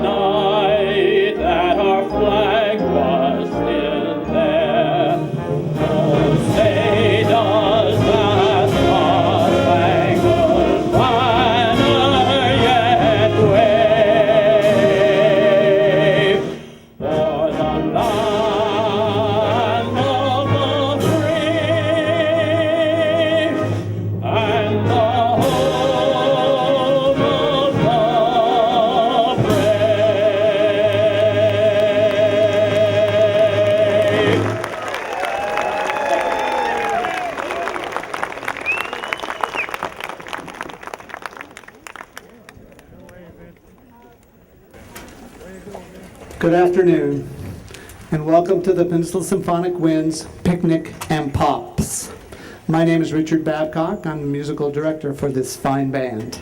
night that our flag was still there. Oh, say does that star-spangled banner yet wave for the land of the free and the home of the brave. Good afternoon, and welcome to the Peninsula Symphonic Winds Picnic and Pops. My name is Richard Babcock. I'm the musical director for this fine band.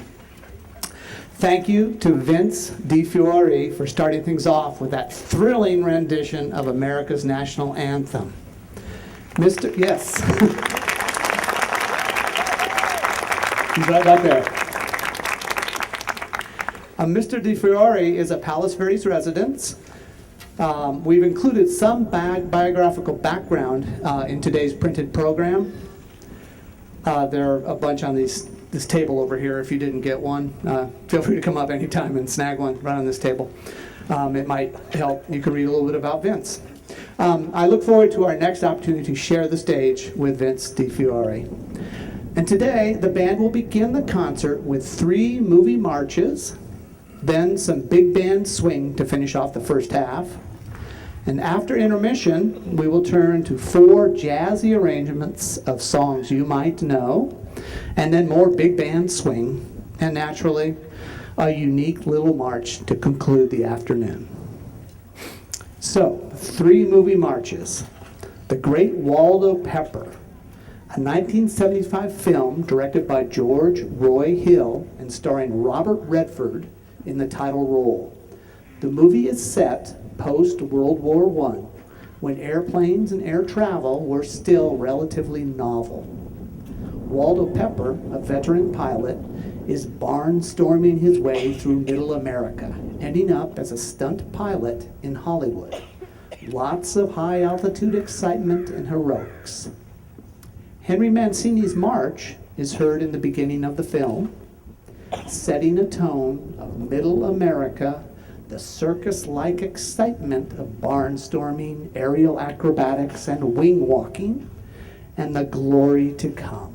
Thank you to Vince DiFiore for starting things off with that thrilling rendition of America's national anthem. Yes. He's right up there. Mr. DiFiore is a Palos Verdes resident. We've included some biographical background in today's printed program. There are a bunch on this table over here. If you didn't get one, feel free to come up anytime and snag one right on this table. It might help. You can read a little bit about Vince. I look forward to our next opportunity to share the stage with Vince DiFiore. And today, the band will begin the concert with 3 movie marches, then some big band swing to finish off the first half. And after intermission, we will turn to 4 jazzy arrangements of songs you might know, and then more big band swing, and naturally, a unique little march to conclude the afternoon. So, 3 movie marches. The Great Waldo Pepper, a 1975 film directed by George Roy Hill and starring Robert Redford in the title role. The movie is set post-World War I, when airplanes and air travel were still relatively novel. Waldo Pepper, a veteran pilot, is barnstorming his way through Middle America, ending up as a stunt pilot in Hollywood. Lots of high-altitude excitement and heroics. Henry Mancini's march is heard in the beginning of the film, setting a tone of Middle America, the circus-like excitement of barnstorming, aerial acrobatics, and wing walking, and the glory to come.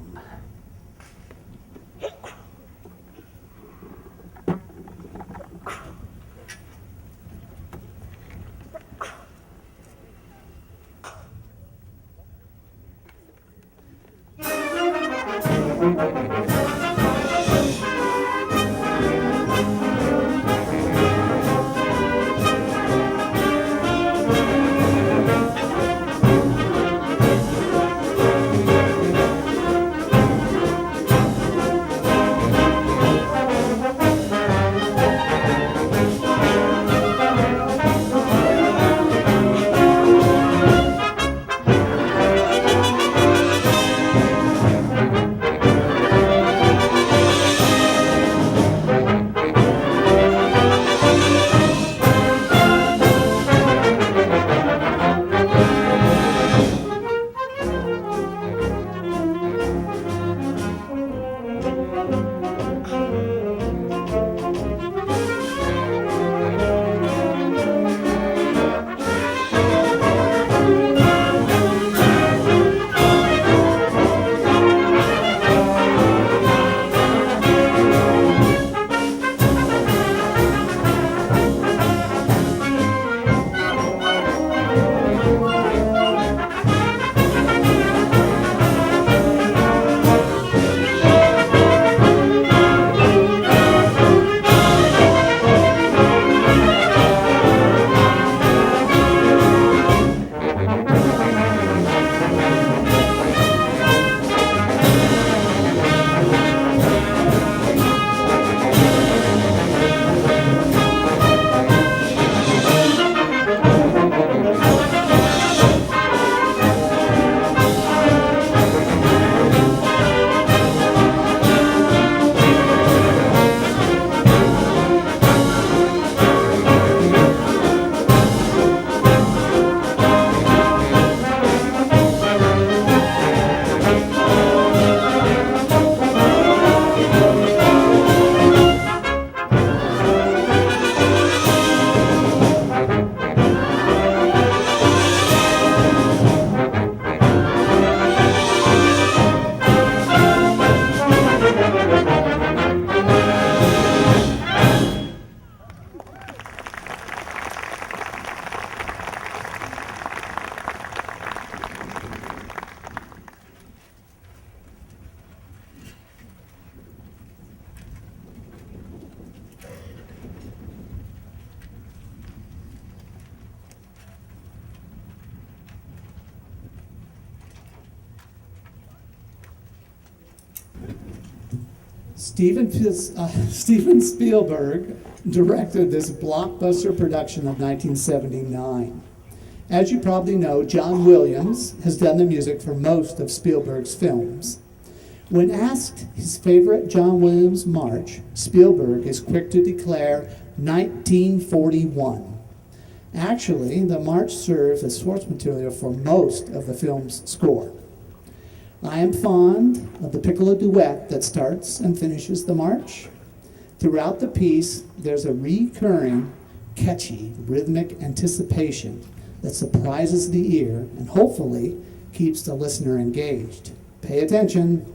Steven Spielberg directed this blockbuster production of 1979. As you probably know, John Williams has done the music for most of Spielberg's films. When asked his favorite John Williams march, Spielberg is quick to declare 1941. Actually, the march serves as source material for most of the film's score. I am fond of the piccolo duet that starts and finishes the march. Throughout the piece, there's a recurring, catchy, rhythmic anticipation that surprises the ear and hopefully keeps the listener engaged. Pay attention.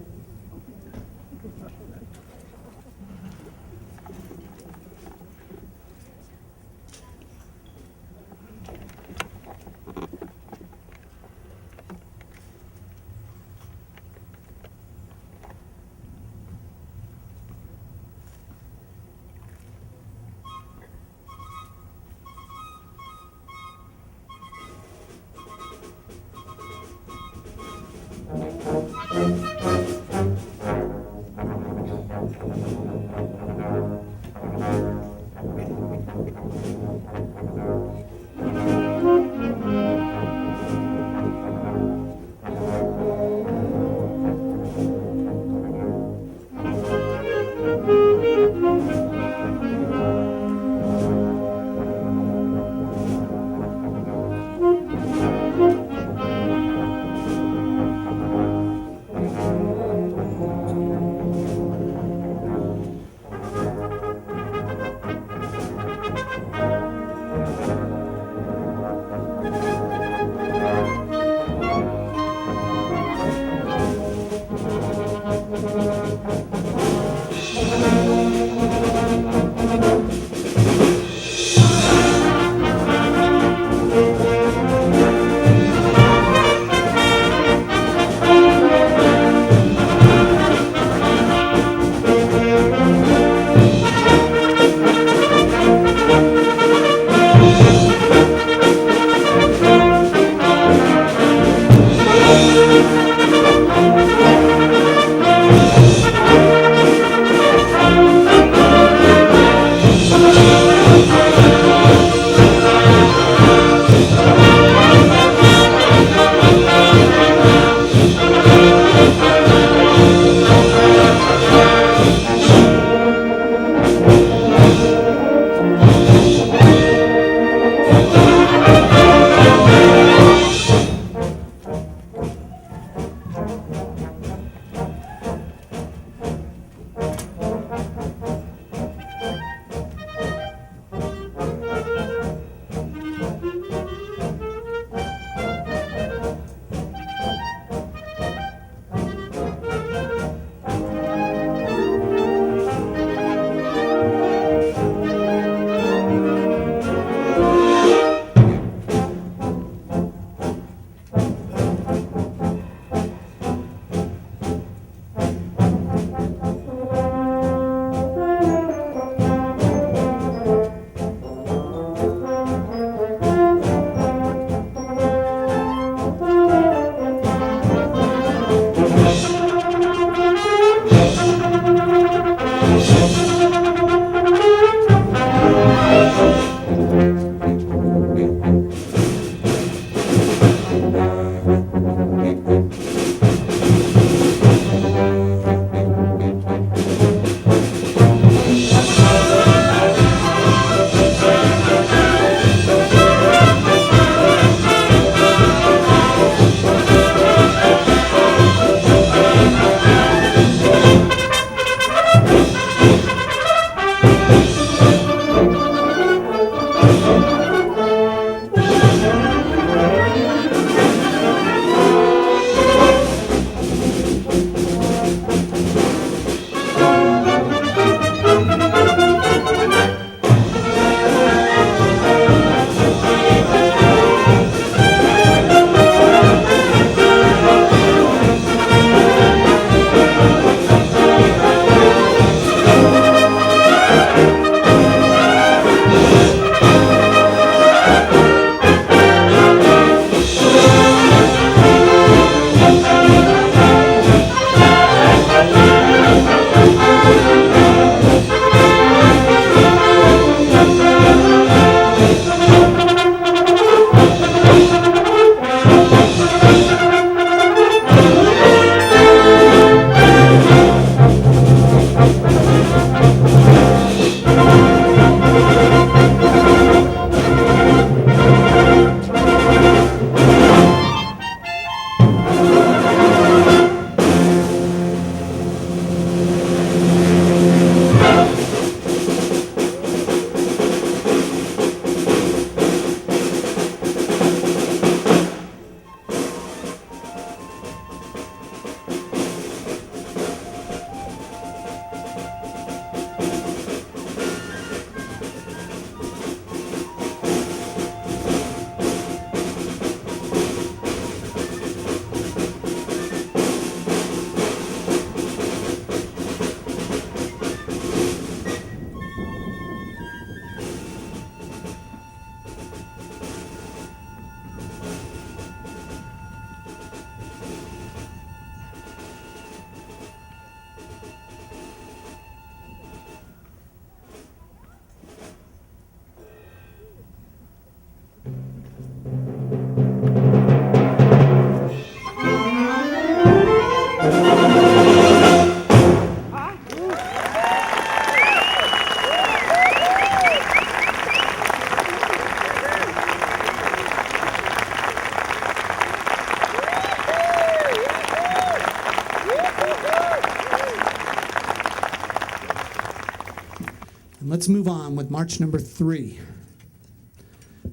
And let's move on with march number 3.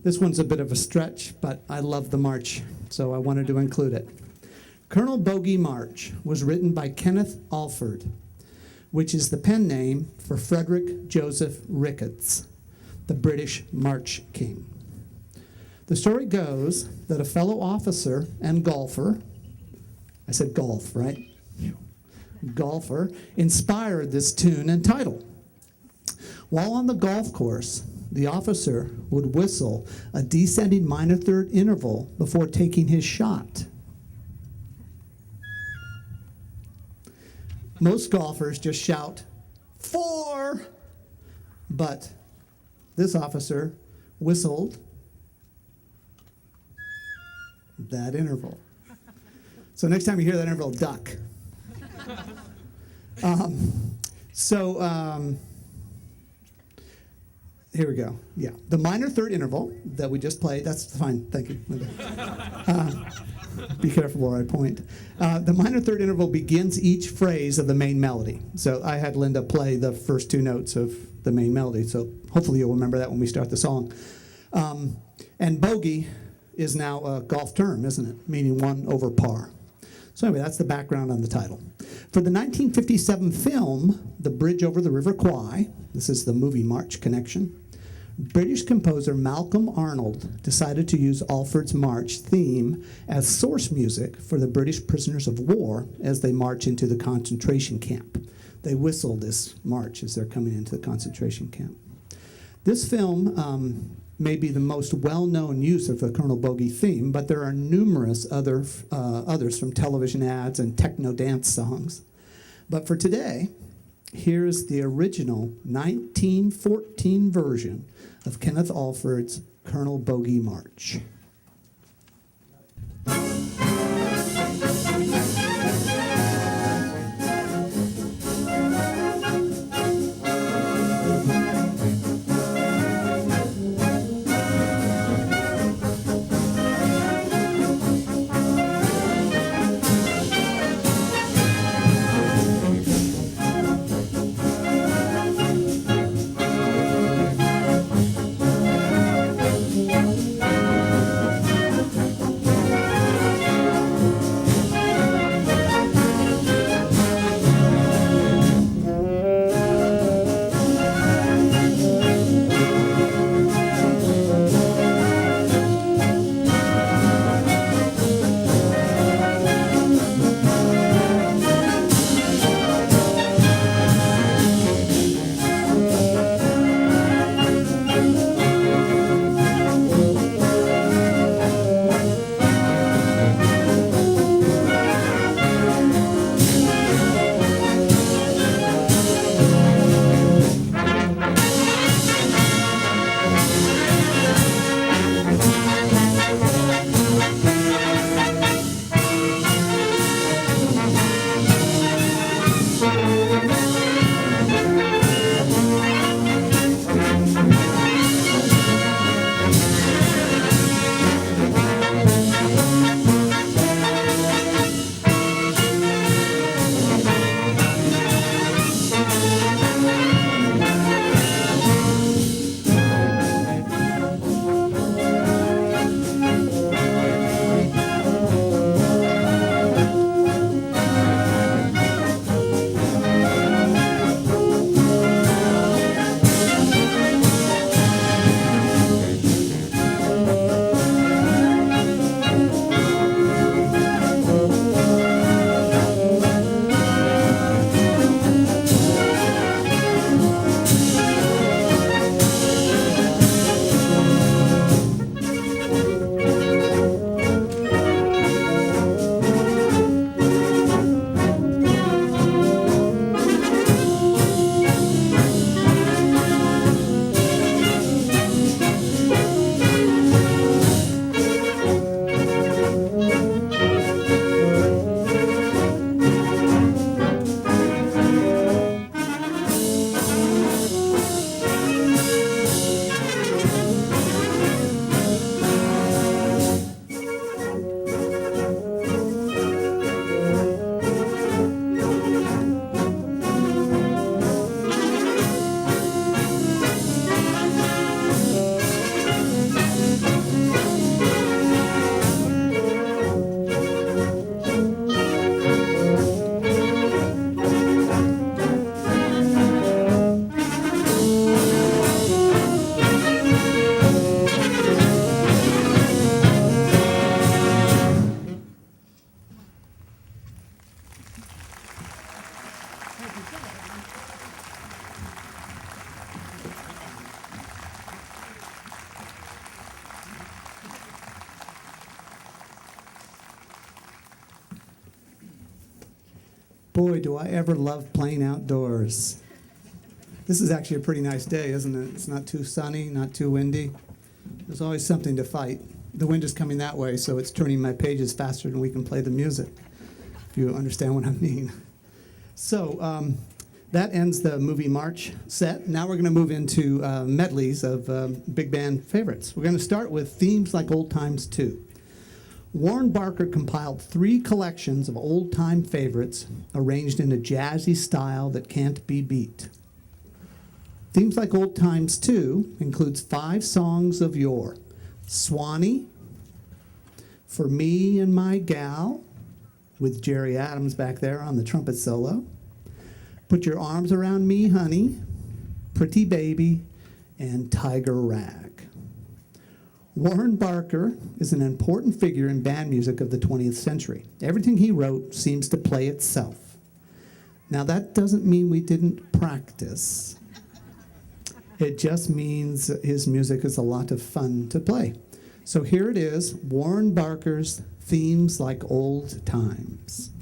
This one's a bit of a stretch, but I love the march, so I wanted to include it. Colonel Bogey March was written by Kenneth Alford, which is the pen name for Frederick Joseph Ricketts, the British March King. The story goes that a fellow officer and golfer, I said golf, right? Golfer, inspired this tune and title. While on the golf course, the officer would whistle a descending minor third interval before taking his shot. Most golfers just shout, 4! But this officer whistled that interval. So next time you hear that interval, duck. Here we go. Yeah, the minor third interval that we just played, that's fine, thank you. Be careful where I point. The minor third interval begins each phrase of the main melody. So I had Linda play the first 2 notes of the main melody, so hopefully you'll remember that when we start the song. And bogey is now a golf term, isn't it? Meaning 1 over par. So anyway, that's the background on the title. For the 1957 film, The Bridge Over the River Kwai, this is the movie March connection, British composer Malcolm Arnold decided to use Alford's March theme as source music for the British prisoners of war as they march into the concentration camp. They whistle this march as they're coming into the concentration camp. This film may be the most well-known use of the Colonel Bogey theme, but there are numerous others from television ads and techno dance songs. But for today, here's the original 1914 version of Kenneth Alford's Colonel Bogey March. Boy, do I ever love playing outdoors. This is actually a pretty nice day, isn't it? It's not too sunny, not too windy. There's always something to fight. The wind is coming that way, so it's turning my pages faster than we can play the music, if you understand what I mean. So that ends the movie March set. Now we're going to move into medleys of big band favorites. We're going to start with Themes Like Old Times 2. Warren Barker compiled 3 collections of old-time favorites arranged in a jazzy style that can't be beat. Themes Like Old Times 2 includes 5 songs of yore. Swanee, For Me and My Gal, with Jerry Adams back there on the trumpet solo. Put Your Arms Around Me, Honey, Pretty Baby, and Tiger Rag. Warren Barker is an important figure in band music of the 20th century. Everything he wrote seems to play itself. Now, that doesn't mean we didn't practice. It just means his music is a lot of fun to play. So here it is, Warren Barker's Themes Like Old Times.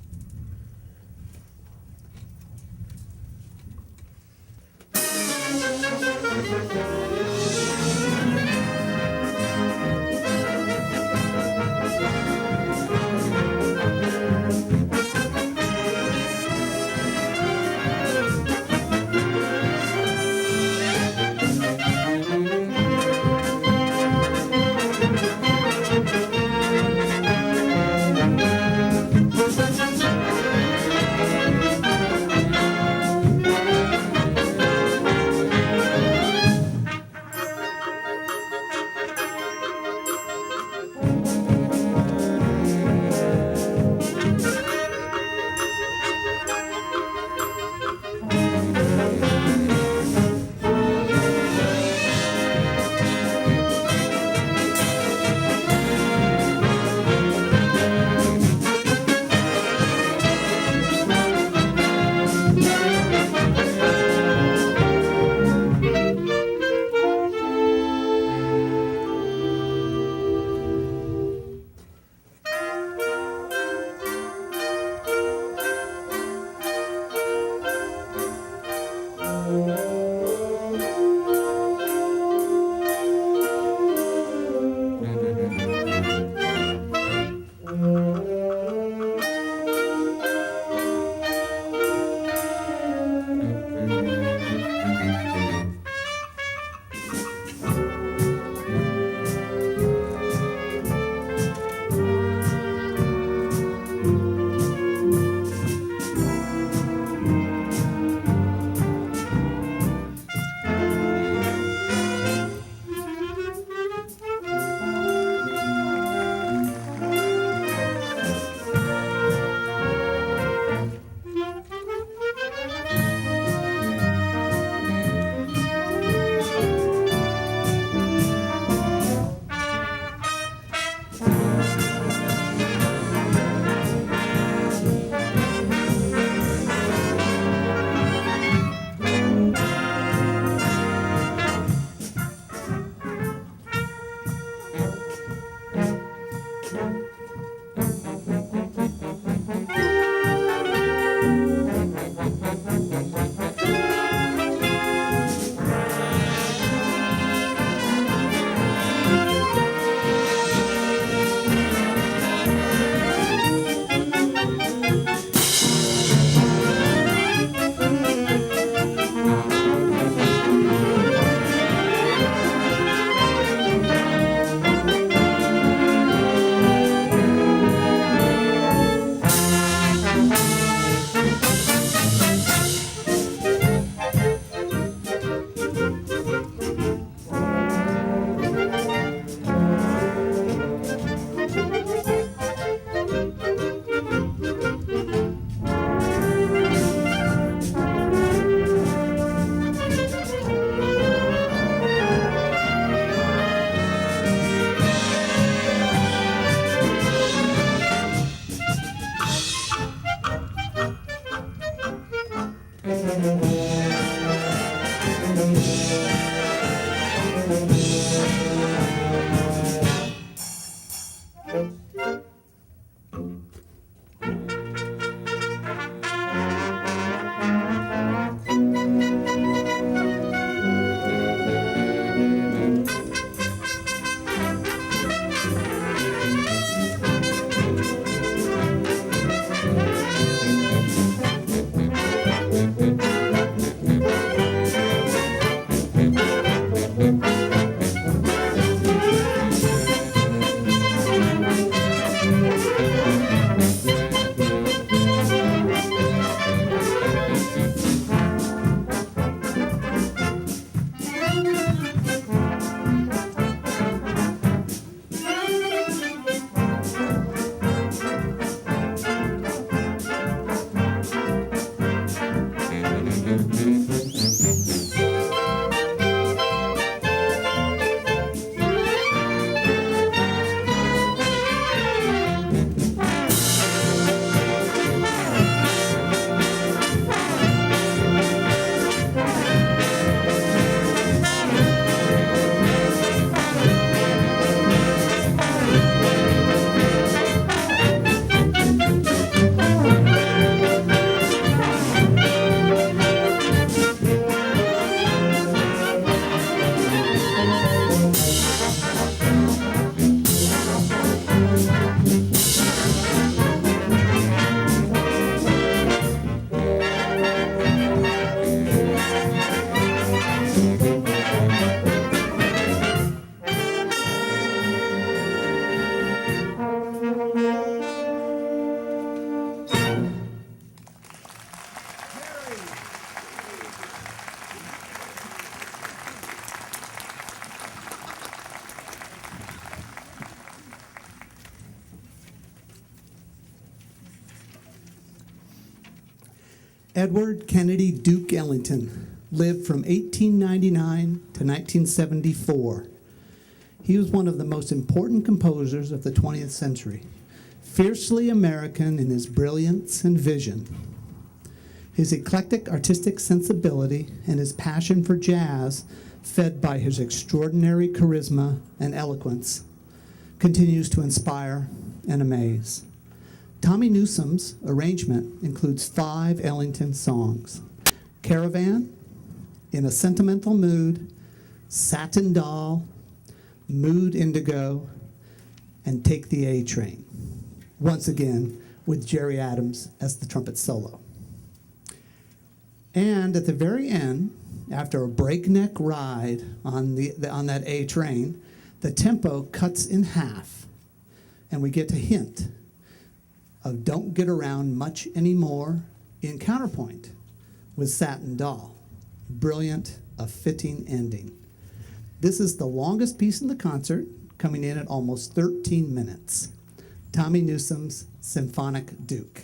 Edward Kennedy Duke Ellington lived from 1899 to 1974. He was one of the most important composers of the 20th century, fiercely American in his brilliance and vision. His eclectic artistic sensibility and his passion for jazz, fed by his extraordinary charisma and eloquence, continues to inspire and amaze. Tommy Newsom's arrangement includes 5 Ellington songs: Caravan, In a Sentimental Mood, Satin Doll, Mood Indigo, and Take the A Train, once again with Jerry Adams as the trumpet solo. And at the very end, after a breakneck ride on that A train, the tempo cuts in half, and we get a hint of Don't Get Around Much Anymore in counterpoint with Satin Doll. Brilliant, a fitting ending. This is the longest piece in the concert, coming in at almost 13 minutes. Tommy Newsom's Symphonic Duke.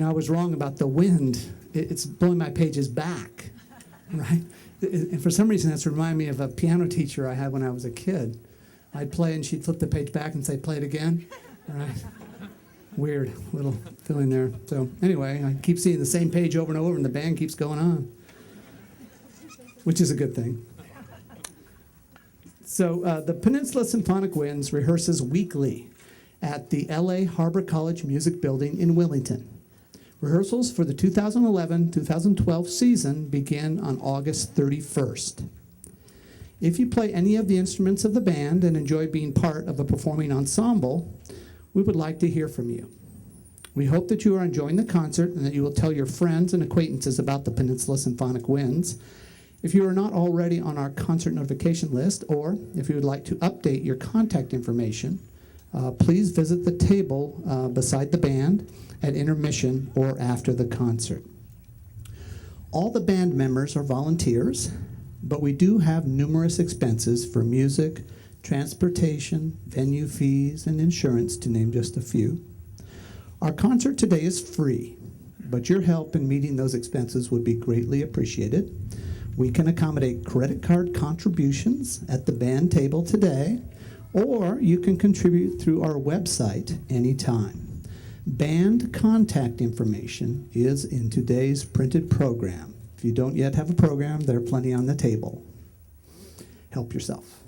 I was wrong about the wind. It's blowing my pages back, right? And for some reason, that's reminding me of a piano teacher I had when I was a kid. I'd play, and she'd flip the page back and say, play it again, all right? Weird little feeling there. So anyway, I keep seeing the same page over and over, and the band keeps going on, which is a good thing. So the Peninsula Symphonic Winds rehearses weekly at the LA Harbor College Music Building in Willington. Rehearsals for the 2011-2012 season begin on August 31st. If you play any of the instruments of the band and enjoy being part of a performing ensemble, we would like to hear from you. We hope that you are enjoying the concert and that you will tell your friends and acquaintances about the Peninsula Symphonic Winds. If you are not already on our concert notification list, or if you would like to update your contact information, please visit the table beside the band at intermission or after the concert. All the band members are volunteers, but we do have numerous expenses for music, transportation, venue fees, and insurance, to name just a few. Our concert today is free, but your help in meeting those expenses would be greatly appreciated. We can accommodate credit card contributions at the band table today, or you can contribute through our website anytime. Band contact information is in today's printed program. If you don't yet have a program, there are plenty on the table. Help yourself.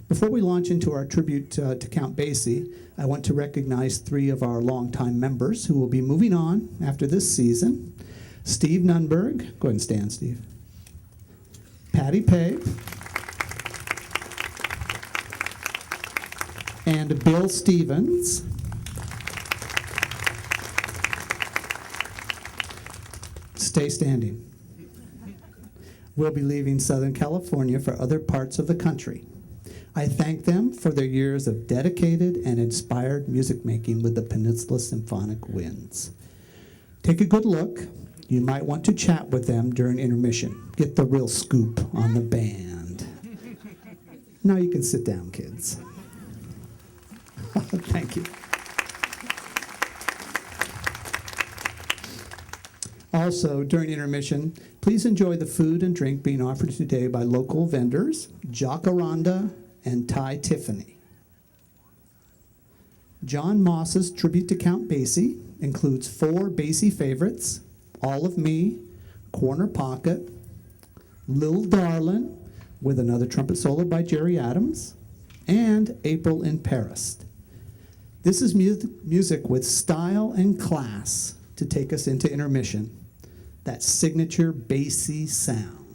Before we launch into our tribute to Count Basie, I want to recognize 3 of our longtime members who will be moving on after this season. Steve Nunberg, go ahead and stand, Steve. Patty Pape. And Bill Stevens. Stay standing. We'll be leaving Southern California for other parts of the country. I thank them for their years of dedicated and inspired music making with the Peninsula Symphonic Winds. Take a good look. You might want to chat with them during intermission. Get the real scoop on the band. Now you can sit down, kids. Thank you. Also, during intermission, please enjoy the food and drink being offered today by local vendors, Jacaranda and Thai Tiffany. John Moss's tribute to Count Basie includes 4 Basie favorites: All of Me, Corner Pocket, Lil Darlin', with another trumpet solo by Jerry Adams, and April in Paris. This is music with style and class to take us into intermission. That signature Basie sound.